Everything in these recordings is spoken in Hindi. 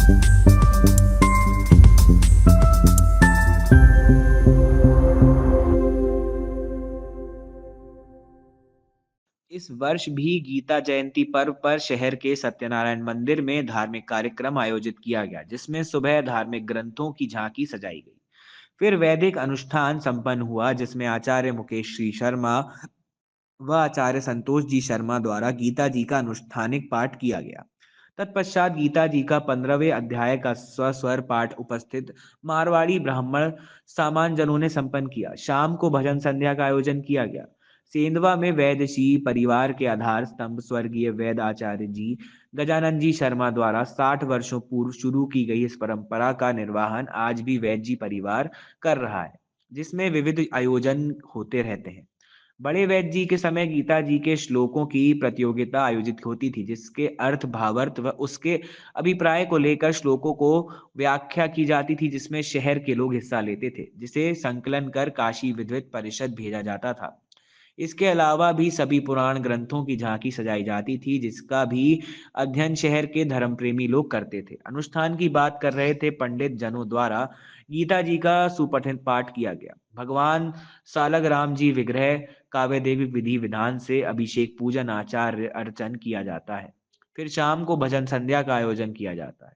इस वर्ष भी गीता जयंती पर्व पर शहर के सत्यनारायण मंदिर में धार्मिक कार्यक्रम आयोजित किया गया, जिसमें सुबह धार्मिक ग्रंथों की झांकी सजाई गई। फिर वैदिक अनुष्ठान संपन्न हुआ, जिसमें आचार्य मुकेश श्री शर्मा व आचार्य संतोष जी शर्मा द्वारा गीता जी का अनुष्ठानिक पाठ किया गया। तत्पश्चात गीता जी का 15वें अध्याय का स्वस्वर पाठ उपस्थित मारवाड़ी ब्राह्मण सामान्य जनों ने संपन्न किया। शाम को भजन संध्या का आयोजन किया गया। सेंधवा में वैद्यशी परिवार के आधार स्तंभ स्वर्गीय वैद्य आचार्य जी गजानन जी शर्मा द्वारा 60 वर्षों पूर्व शुरू की गई इस परंपरा का निर्वहन आज भी वैद्य जी परिवार कर रहा है, जिसमें विविध आयोजन होते रहते हैं। बड़े वैद्य जी के समय गीता जी के श्लोकों की प्रतियोगिता आयोजित होती थी, जिसके अर्थ भावार्थ व उसके अभिप्राय को लेकर श्लोकों को व्याख्या की जाती थी, जिसमें शहर के लोग हिस्सा लेते थे, जिसे संकलन कर काशी विद्वत परिषद भेजा जाता था। इसके अलावा भी सभी पुराण ग्रंथों की झांकी सजाई जाती थी, जिसका भी अध्ययन शहर के धर्म प्रेमी लोग करते थे। अनुष्ठान की बात कर रहे थे पंडित जनों द्वारा गीता जी का सुपठित पाठ किया गया। भगवान सालग राम जी विग्रह काव्य देवी विधि विधान से अभिषेक पूजन आचार्य अर्चन किया जाता है। फिर शाम को भजन संध्या का आयोजन किया जाता है।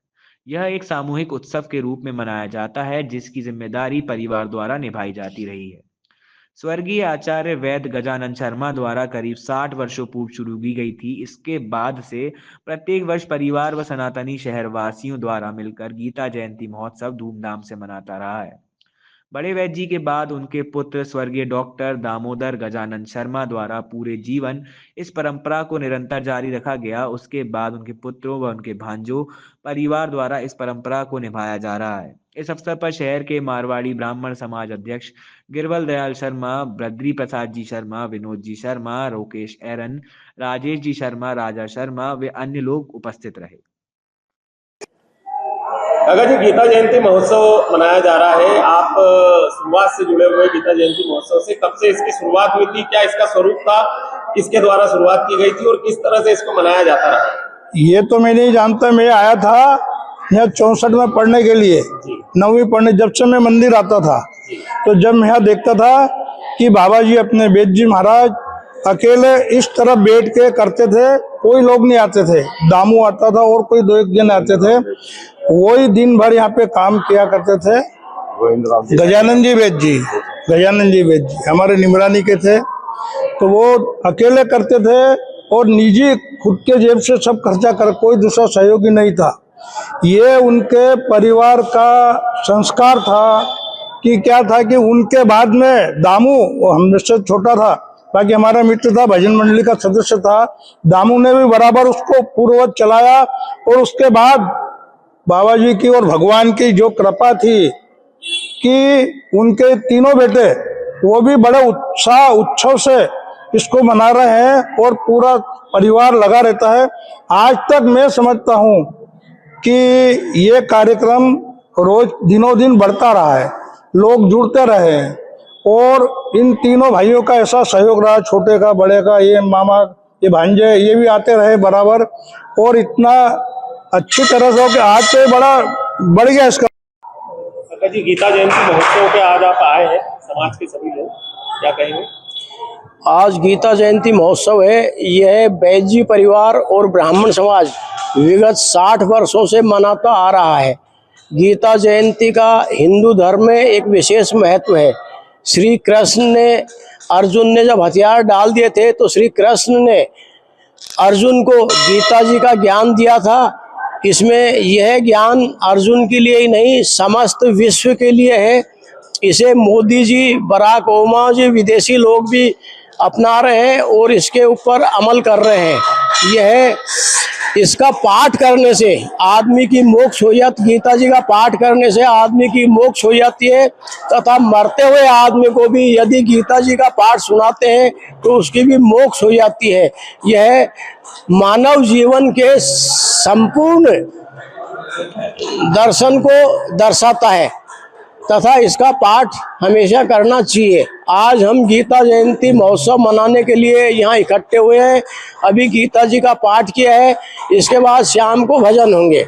यह एक सामूहिक उत्सव के रूप में मनाया जाता है, जिसकी जिम्मेदारी परिवार द्वारा निभाई जाती रही है। स्वर्गीय आचार्य वैद्य गजानन शर्मा द्वारा करीब 60 वर्षों पूर्व शुरू की गई थी। इसके बाद से प्रत्येक वर्ष परिवार व सनातनी शहरवासियों द्वारा मिलकर गीता जयंती महोत्सव धूमधाम से मनाता रहा है। बड़े वैद्य जी के बाद उनके पुत्र स्वर्गीय डॉक्टर दामोदर गजानन शर्मा द्वारा पूरे जीवन इस परंपरा को निरंतर जारी रखा गया। उसके बाद उनके पुत्रों व उनके भांजों परिवार द्वारा इस परंपरा को निभाया जा रहा है। इस अवसर पर शहर के मारवाड़ी ब्राह्मण समाज अध्यक्ष गिरवल दयाल शर्मा, बद्री प्रसाद जी शर्मा, विनोद जी शर्मा, रोकेश एरन, राजेश जी शर्मा, राजा शर्मा व अन्य लोग उपस्थित रहे। अगर जी गीता जयंती महोत्सव मनाया जा रहा है, आप शुरुआत से जुड़े हुए गीता जयंती महोत्सव से, कब से इसकी शुरुआत हुई थी, क्या इसका स्वरूप था, किसके द्वारा शुरुआत की गई थी और किस तरह से इसको मनाया जाता रहा? ये तो मैं नहीं जानता। मैं आया था यहाँ 64 में पढ़ने के लिए, 9वीं पढ़ने। जब से मैं मंदिर आता था तो जब मैं यहाँ देखता था कि बाबा जी अपने वेद जी महाराज अकेले इस तरफ बैठ के करते थे, कोई लोग नहीं आते थे। दामू आता था और कोई 2-1 जन आते थे, वही दिन भर यहाँ पे काम किया करते थे। गजानन जी वेद जी हमारे निमरानी के थे, तो वो अकेले करते थे और निजी खुद के जेब से सब खर्चा कर, कोई दूसरा सहयोगी नहीं था। ये उनके परिवार का संस्कार था कि क्या था कि उनके बाद में दामू, वो हमसे छोटा था, बाकी हमारा मित्र था, भजन मंडली का सदस्य था, दामू ने भी बराबर उसको पूर्ववत चलाया। और उसके बाद बाबा जी की और भगवान की जो कृपा थी कि उनके तीनों बेटे वो भी बड़े उत्साह उत्सव से इसको मना रहे हैं और पूरा परिवार लगा रहता है। आज तक मैं समझता हूँ कि ये कार्यक्रम रोज दिनों दिन बढ़ता रहा है, लोग जुड़ते रहे हैं और इन तीनों भाइयों का ऐसा सहयोग रहा, छोटे का, बड़े का, ये मामा, ये भांजे, ये भी आते रहे बराबर, और इतना अच्छी तरह से हो कि आज तो बड़ा बढ़ गया इसका। जी गीता जयंती महोत्सव के आज आप आए हैं, समाज के सभी लोग, क्या कहेंगे? आज गीता जयंती महोत्सव है। यह वैद्य जी परिवार और ब्राह्मण समाज विगत 60 वर्षों से मनाता आ रहा है। गीता जयंती का हिंदू धर्म में एक विशेष महत्व है। श्री कृष्ण ने, अर्जुन ने जब हथियार डाल दिए थे तो श्री कृष्ण ने अर्जुन को गीता जी का ज्ञान दिया था। इसमें यह ज्ञान अर्जुन के लिए ही नहीं, समस्त विश्व के लिए है। इसे मोदी जी, बराक ओबामा जी, विदेशी लोग भी अपना रहे हैं और इसके ऊपर अमल कर रहे हैं। इसका पाठ करने से आदमी की मोक्ष हो जाती, गीता जी का पाठ करने से आदमी की मोक्ष हो जाती है, तथा मरते हुए आदमी को भी यदि गीता जी का पाठ सुनाते हैं तो उसकी भी मोक्ष हो जाती है। यह मानव जीवन के संपूर्ण दर्शन को दर्शाता है तथा इसका पाठ हमेशा करना चाहिए। आज हम गीता जयंती महोत्सव मनाने के लिए यहाँ इकट्ठे हुए हैं। अभी गीता जी का पाठ किया है, इसके बाद शाम को भजन होंगे।